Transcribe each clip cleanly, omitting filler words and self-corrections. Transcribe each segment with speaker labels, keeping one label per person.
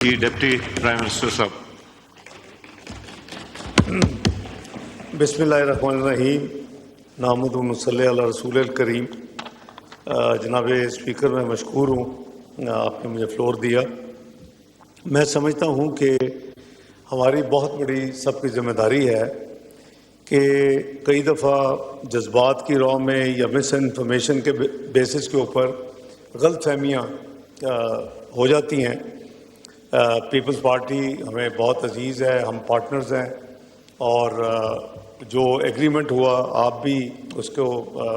Speaker 1: جی deputy prime minister صاحب.
Speaker 2: بسم اللہ الرحمن الرحیم. نحمد و نصلی علی رسول الکریم. جناب اسپیکر میں مشکور ہوں آپ نے مجھے فلور دیا. میں سمجھتا ہوں کہ ہماری بہت بڑی سب کی ذمہ داری ہے کہ کئی دفعہ جذبات کی رو میں یا مس انفارمیشن کے بیسس کے اوپر غلط فہمیاں ہو جاتی ہیں. پیپلز پارٹی ہمیں بہت عزیز ہے, ہم پارٹنرز ہیں, اور جو ایگریمنٹ ہوا آپ بھی اس کو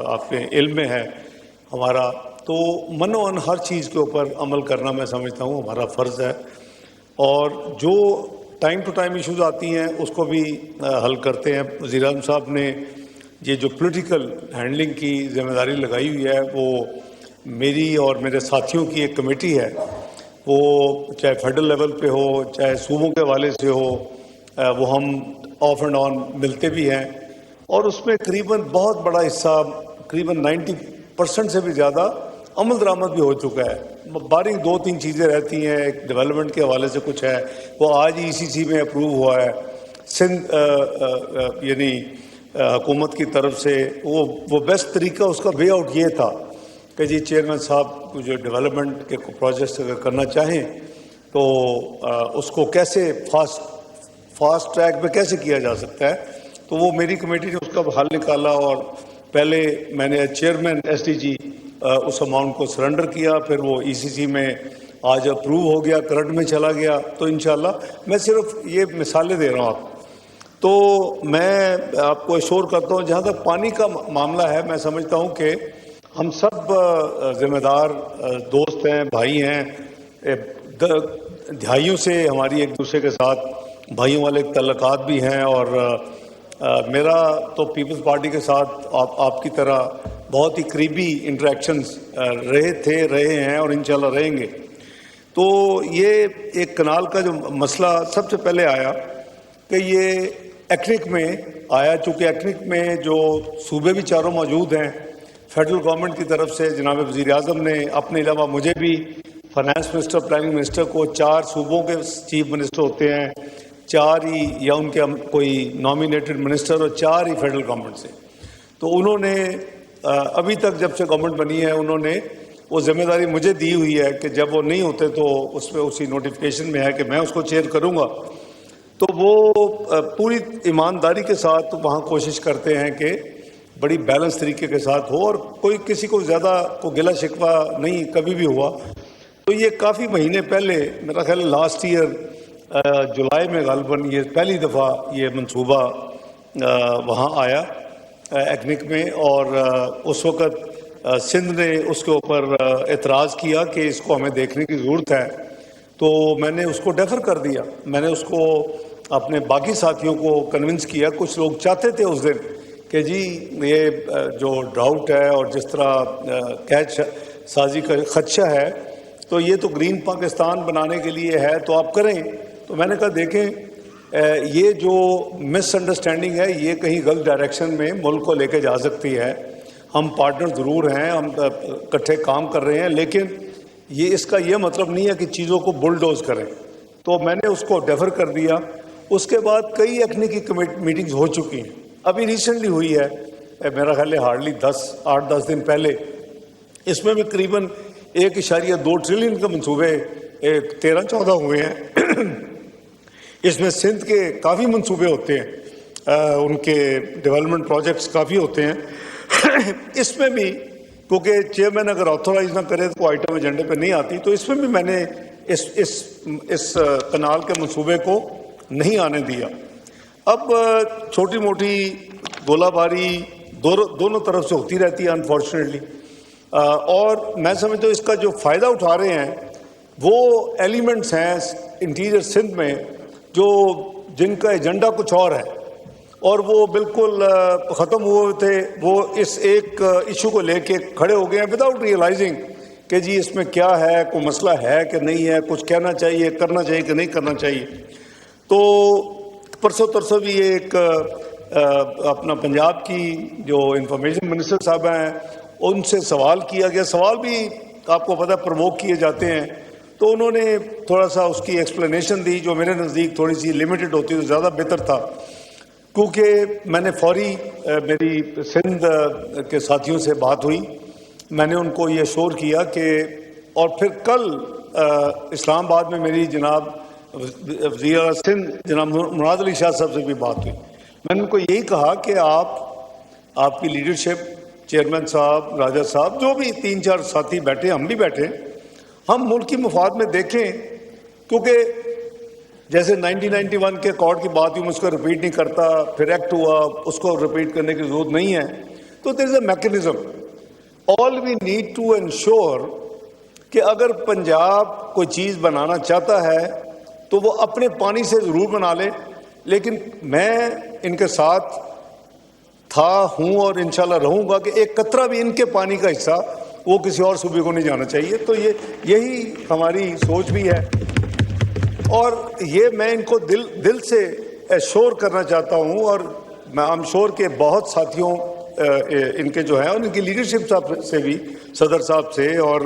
Speaker 2: آپ کے علم میں ہے ہمارا, تو منوان ہر چیز کے اوپر عمل کرنا میں سمجھتا ہوں ہمارا فرض ہے, اور جو ٹائم ٹو ٹائم ایشوز آتی ہیں اس کو بھی حل کرتے ہیں. وزیر اعظم صاحب نے یہ جو پولیٹیکل ہینڈلنگ کی ذمہ داری لگائی ہوئی ہے وہ میری اور میرے ساتھیوں کی ایک کمیٹی ہے, وہ چاہے فیڈرل لیول پہ ہو چاہے صوبوں کے حوالے سے ہو, وہ ہم آف اینڈ آن ملتے بھی ہیں, اور اس میں قریباً بہت بڑا حصہ قریباً 90% سے بھی زیادہ عمل درآمد بھی ہو چکا ہے. بارنگ 2-3 چیزیں رہتی ہیں, ایک ڈیولپمنٹ کے حوالے سے کچھ ہے وہ آج ہی ECC میں اپروو ہوا ہے سندھ یعنی حکومت کی طرف سے. وہ بیسٹ طریقہ اس کا وے آؤٹ یہ تھا کہ جی چیئرمین صاحب کو جو ڈیولپمنٹ کے پروجیکٹس اگر کرنا چاہیں تو اس کو کیسے فاسٹ ٹریک پہ کیسے کیا جا سکتا ہے, تو وہ میری کمیٹی نے اس کا حل نکالا, اور پہلے میں نے چیئرمین SDG اس اماؤنٹ کو سرنڈر کیا, پھر وہ ECC میں آج اپروو ہو گیا, کرنٹ میں چلا گیا. تو انشاءاللہ میں صرف یہ مثالیں دے رہا ہوں آپ. تو میں آپ کو ایشور کرتا ہوں جہاں تک پانی کا معاملہ ہے, میں سمجھتا ہوں کہ ہم سب ذمہ دار دوست ہیں, بھائی ہیں, دہائیوں سے ہماری ایک دوسرے کے ساتھ بھائیوں والے تعلقات بھی ہیں, اور میرا تو پیپلز پارٹی کے ساتھ آپ کی طرح بہت ہی قریبی انٹریکشنز رہے ہیں اور انشاءاللہ رہیں گے. تو یہ ایک کنال کا جو مسئلہ سب سے پہلے آیا کہ یہ ایکنک میں آیا, چونکہ ایکنک میں جو صوبے بھی چاروں موجود ہیں, فیڈرل گورنمنٹ کی طرف سے جناب وزیر اعظم نے اپنے علاوہ مجھے بھی فائنانس منسٹر پلاننگ منسٹر کو 4 صوبوں کے چیف منسٹر ہوتے ہیں, 4 ہی یا ان کے کوئی نامینیٹڈ منسٹر اور 4 ہی فیڈرل گورنمنٹ سے. تو انہوں نے ابھی تک جب سے گورنمنٹ بنی ہے انہوں نے وہ ذمہ داری مجھے دی ہوئی ہے کہ جب وہ نہیں ہوتے تو اس میں اسی نوٹیفیکیشن میں ہے کہ میں اس کو چیئر کروں گا. تو وہ پوری ایمانداری کے ساتھ وہاں کوشش کرتے ہیں کہ بڑی بیلنس طریقے کے ساتھ ہو, اور کوئی کسی کو زیادہ کو گلا شکوہ نہیں کبھی بھی ہوا. تو یہ کافی مہینے پہلے میرا خیال لاسٹ ایئر جولائی میں غالباً یہ پہلی دفعہ یہ منصوبہ وہاں آیا ایکنک میں, اور اس وقت سندھ نے اس کے اوپر اعتراض کیا کہ اس کو ہمیں دیکھنے کی ضرورت ہے, تو میں نے اس کو ڈیفر کر دیا. میں نے اس کو اپنے باقی ساتھیوں کو کنونس کیا. کچھ لوگ چاہتے تھے اس دن کہ جی یہ جو ڈراؤٹ ہے اور جس طرح کیچ سازی کا خدشہ ہے تو یہ تو گرین پاکستان بنانے کے لیے ہے تو آپ کریں. تو میں نے کہا دیکھیں یہ جو مس انڈرسٹینڈنگ ہے یہ کہیں غلط ڈائریکشن میں ملک کو لے کے جا سکتی ہے. ہم پارٹنر ضرور ہیں, ہم اکٹھے کام کر رہے ہیں, لیکن یہ اس کا یہ مطلب نہیں ہے کہ چیزوں کو بلڈوز کریں. تو میں نے اس کو ڈیفر کر دیا. اس کے بعد کئی ایکنک کی میٹنگز ہو چکی ہیں, ابھی ریسنٹلی ہوئی ہے میرا خیال ہے ہارڈلی 8-10 دن پہلے. اس میں بھی قریباً 1.2 ٹریلین کے منصوبے 13-14 ہوئے ہیں. اس میں سندھ کے کافی منصوبے ہوتے ہیں, ان کے ڈیولپمنٹ پروجیکٹس کافی ہوتے ہیں. اس میں بھی کیونکہ چیئرمین اگر آتھورائز نہ کرے تو آئٹم ایجنڈے پہ نہیں آتی, تو اس میں بھی میں نے اس کنال کے منصوبے کو نہیں آنے دیا. اب چھوٹی موٹی گولہ باری دونوں طرف سے ہوتی رہتی ہے انفارچونیٹلی, اور میں سمجھتا ہوں اس کا جو فائدہ اٹھا رہے ہیں وہ ایلیمنٹس ہیں انٹیریئر سندھ میں جو جن کا ایجنڈا کچھ اور ہے, اور وہ بالکل ختم ہوئے تھے. وہ اس ایک ایشو کو لے کے کھڑے ہو گئے ہیں وداؤٹ ریئلائزنگ کہ جی اس میں کیا ہے, کوئی مسئلہ ہے کہ نہیں ہے, کچھ کہنا چاہیے, کرنا چاہیے کہ نہیں کرنا چاہیے. تو پرسوں بھی ایک اپنا پنجاب کی جو انفارمیشن منسٹر صاحب ہیں ان سے سوال کیا گیا. سوال بھی آپ کو پتہ پرووک کیے جاتے ہیں, تو انہوں نے تھوڑا سا اس کی ایکسپلینیشن دی جو میرے نزدیک تھوڑی سی لمیٹڈ ہوتی تو زیادہ بہتر تھا، کیونکہ میں نے فوری میری سندھ کے ساتھیوں سے بات ہوئی، میں نے ان کو یہ اشور کیا کہ، اور پھر کل اسلام آباد میں میری جناب وزیر اعلیٰ سندھ جناب مراد علی شاہ صاحب سے بھی بات ہوئی، میں نے ان کو یہی کہا کہ آپ کی لیڈرشپ، چیئرمین صاحب، راجہ صاحب، جو بھی 3-4 ساتھی بیٹھے، ہم بھی بیٹھے، ہم ملکی مفاد میں دیکھیں، کیونکہ جیسے 1991 کے اکارڈ کی بات ہوئی، میں اس کو رپیٹ نہیں کرتا، پھر ایکٹ ہوا، اس کو رپیٹ کرنے کی ضرورت نہیں ہے، تو there is a mechanism. All we need to ensure کہ اگر پنجاب کوئی چیز بنانا چاہتا ہے تو وہ اپنے پانی سے ضرور بنا لے، لیکن میں ان کے ساتھ ہوں اور انشاءاللہ رہوں گا کہ ایک قطرہ بھی ان کے پانی کا حصہ وہ کسی اور صوبے کو نہیں جانا چاہیے. تو یہی ہماری سوچ بھی ہے، اور یہ میں ان کو دل سے ایشور کرنا چاہتا ہوں، اور میں ایم شور کے بہت ساتھیوں ان کے جو ہیں، اور ان کی لیڈرشپ صاحب سے بھی، صدر صاحب سے، اور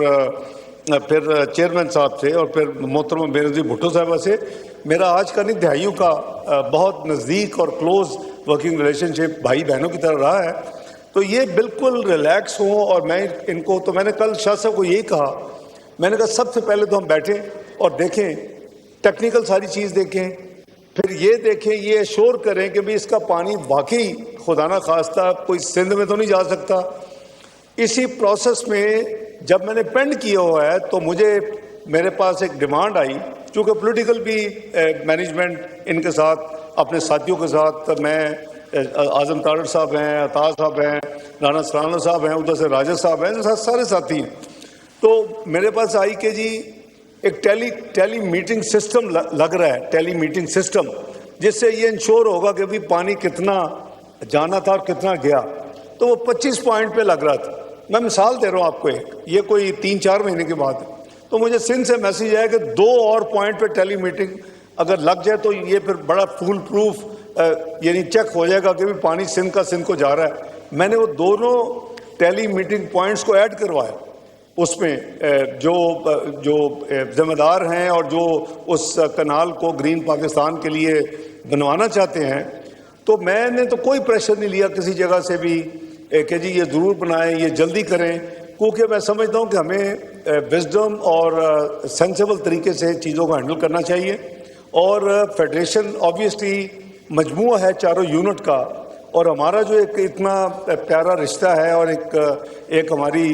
Speaker 2: پھر چیئرمین صاحب سے، اور پھر محترمہ بے نظیر بھٹو صاحبہ سے میرا آج کا نہیں دہائیوں کا بہت نزدیک اور کلوز ورکنگ ریلیشن شپ بھائی بہنوں کی طرح رہا ہے. تو یہ بالکل ریلیکس ہوں، اور میں ان کو، تو میں نے کل شاہ صاحب کو یہی کہا، میں نے کہا سب سے پہلے تو ہم بیٹھیں اور دیکھیں، ٹیکنیکل ساری چیز دیکھیں، پھر یہ دیکھیں، یہ ایشور کریں کہ بھی اس کا پانی واقعی خدا نہ خواستہ کوئی سندھ میں تو نہیں جا سکتا. اسی پروسیس میں جب میں نے پینڈ کیا ہوا ہے تو میرے پاس ایک ڈیمانڈ آئی، چونکہ پولیٹیکل بھی مینجمنٹ ان کے ساتھ، اپنے ساتھیوں کے ساتھ، میں اعظم تارڑ صاحب ہیں، عطا صاحب ہیں، رانا سرانا صاحب ہیں، ادھر سے راجہ صاحب ہیں، سارے ساتھی ہیں. تو میرے پاس آئی کہ جی ایک ٹیلی میٹنگ سسٹم لگ رہا ہے، ٹیلی میٹنگ سسٹم، جس سے یہ انشور ہوگا کہ بھی پانی کتنا جانا تھا اور کتنا گیا. تو وہ 25 پوائنٹ پہ لگ رہا تھا. میں مثال دے رہا ہوں آپ کو، یہ کوئی 3-4 مہینے کے بعد ہے. تو مجھے سندھ سے میسیج آیا کہ 2 اور پوائنٹ پہ ٹیلی میٹنگ اگر لگ جائے تو یہ پھر بڑا فول پروف یعنی چیک ہو جائے گا کہ بھی پانی سندھ کا سندھ کو جا رہا ہے. میں نے وہ دونوں ٹیلی میٹنگ پوائنٹس کو ایڈ کروایا، اس میں جو ذمہ دار ہیں اور جو اس کنال کو گرین پاکستان کے لیے بنوانا چاہتے ہیں. تو میں نے تو کوئی پریشر نہیں لیا کسی جگہ سے بھی کہ جی یہ ضرور بنائیں، یہ جلدی کریں، کیونکہ میں سمجھتا ہوں کہ ہمیں وزڈم اور سینسیبل طریقے سے چیزوں کو ہینڈل کرنا چاہیے. اور فیڈریشن آبویسلی مجموعہ ہے چاروں یونٹ کا، اور ہمارا جو ایک اتنا پیارا رشتہ ہے، اور ایک ہماری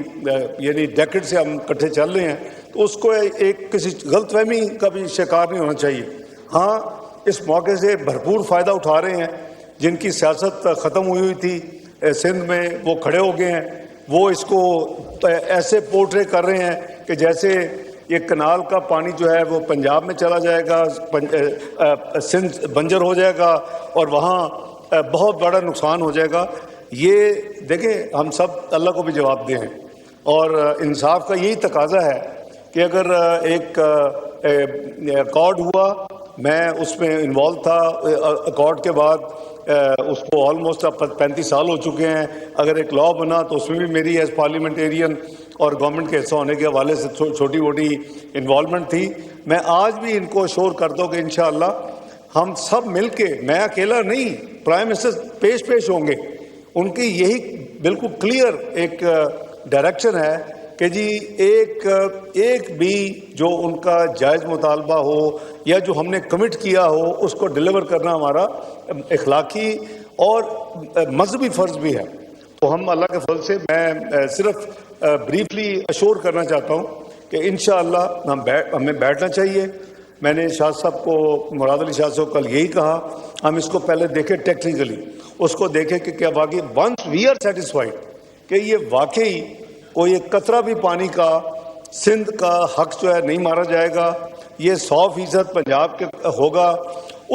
Speaker 2: یعنی ڈیکڈ سے ہم اکٹھے چل رہے ہیں، تو اس کو ایک کسی غلط فہمی کا بھی شکار نہیں ہونا چاہیے. ہاں، اس موقع سے بھرپور فائدہ اٹھا رہے ہیں، جن کی سیاست ختم ہوئی تھی سندھ میں وہ کھڑے ہو گئے ہیں، وہ اس کو ایسے پورٹرے کر رہے ہیں کہ جیسے یہ کنال کا پانی جو ہے وہ پنجاب میں چلا جائے گا، سندھ بنجر ہو جائے گا، اور وہاں بہت بڑا نقصان ہو جائے گا. یہ دیکھیں، ہم سب اللہ کو بھی جواب دیں، اور انصاف کا یہی تقاضا ہے کہ اگر ایک اکارڈ ہوا، میں اس میں انوالو تھا، اکارڈ کے بعد اس کو آلموسٹ اب 35 سال ہو چکے ہیں، اگر ایک لا بنا تو اس میں بھی میری ایز پارلیمنٹیرین اور گورنمنٹ کے حصہ ہونے کے حوالے سے چھوٹی موٹی انوالومنٹ تھی. میں آج بھی ان کو شور کرتا ہوں کہ انشاءاللہ ہم سب مل کے، میں اکیلا نہیں، پرائم منسٹر پیش ہوں گے، ان کی یہی بالکل کلیئر ایک ڈائریکشن ہے کہ جی ایک بھی جو ان کا جائز مطالبہ ہو یا جو ہم نے کمٹ کیا ہو اس کو ڈیلیور کرنا ہمارا اخلاقی اور مذہبی فرض بھی ہے. تو ہم اللہ کے فضل سے، میں صرف بریفلی اشور کرنا چاہتا ہوں کہ انشاءاللہ ہمیں بیٹھنا چاہیے. میں نے شاہ صاحب کو، مراد علی شاہ صاحب کو کل یہی کہا، ہم اس کو پہلے دیکھیں ٹیکنیکلی، اس کو دیکھیں کہ کیا واقعی ونس وی آر سیٹسفائیڈ کہ یہ واقعی کوئی ایک قطرہ بھی پانی کا سندھ کا حق جو ہے نہیں مارا جائے گا، یہ 100% پنجاب کے ہوگا.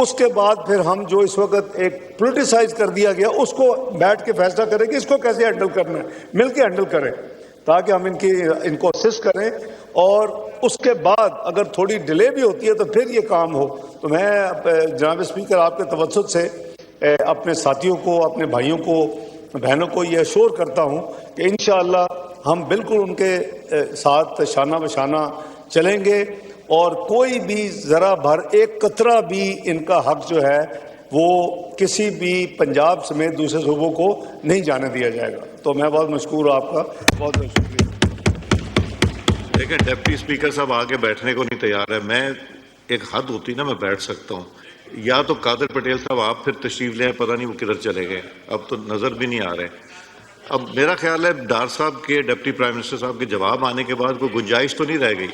Speaker 2: اس کے بعد پھر ہم جو اس وقت ایک پولیٹیسائز کر دیا گیا اس کو بیٹھ کے فیصلہ کریں کہ اس کو کیسے ہینڈل کرنا ہے، مل کے ہینڈل کریں تاکہ ہم ان کو اسسٹ کریں. اور اس کے بعد اگر تھوڑی ڈیلے بھی ہوتی ہے تو پھر یہ کام ہو. تو میں جناب اسپیکر آپ کے توسط سے اپنے ساتھیوں کو، اپنے بھائیوں کو، بہنوں کو یہ اشور کرتا ہوں کہ انشاءاللہ ہم بالکل ان کے ساتھ شانہ بشانہ چلیں گے. اور کوئی بھی ذرا بھر ایک قطرہ بھی ان کا حق جو ہے وہ کسی بھی پنجاب سمیت دوسرے صوبوں کو نہیں جانے دیا جائے گا. تو میں بہت مشکور ہوں آپ کا, بہت بہت شکریہ.
Speaker 1: دیکھیں ڈپٹی اسپیکر صاحب آگے بیٹھنے کو نہیں تیار ہے. میں ایک حد ہوتی نا, میں بیٹھ سکتا ہوں. یا تو قادر پٹیل صاحب آپ پھر تشریف لیں, پتہ نہیں وہ کدھر چلے گئے, اب تو نظر بھی نہیں آ رہے. اب میرا خیال ہے ڈار صاحب کے, ڈپٹی پرائم منسٹر صاحب کے جواب آنے کے بعد کوئی گنجائش تو نہیں رہ گئی.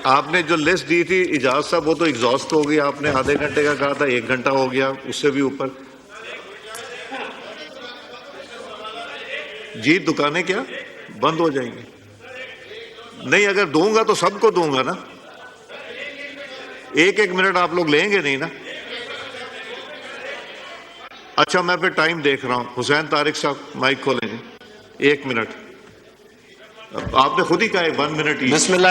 Speaker 1: آپ نے جو لسٹ دی تھی اجاز صاحب, وہ تو ایگزاسٹ ہو گئی. آپ نے آدھے گھنٹے کا کہا تھا, 1 گھنٹہ ہو گیا, اس سے بھی اوپر. جی دکانیں کیا بند ہو جائیں گی؟ نہیں, اگر دوں گا تو سب کو دوں گا نا. 1 منٹ آپ لوگ لیں گے نہیں نا. اچھا میں پھر ٹائم دیکھ رہا ہوں. حسین طارق صاحب مائک کھولیں گے. 1 منٹ. آپ نے خود ہی کہا 1 منٹ.
Speaker 3: بسم اللہ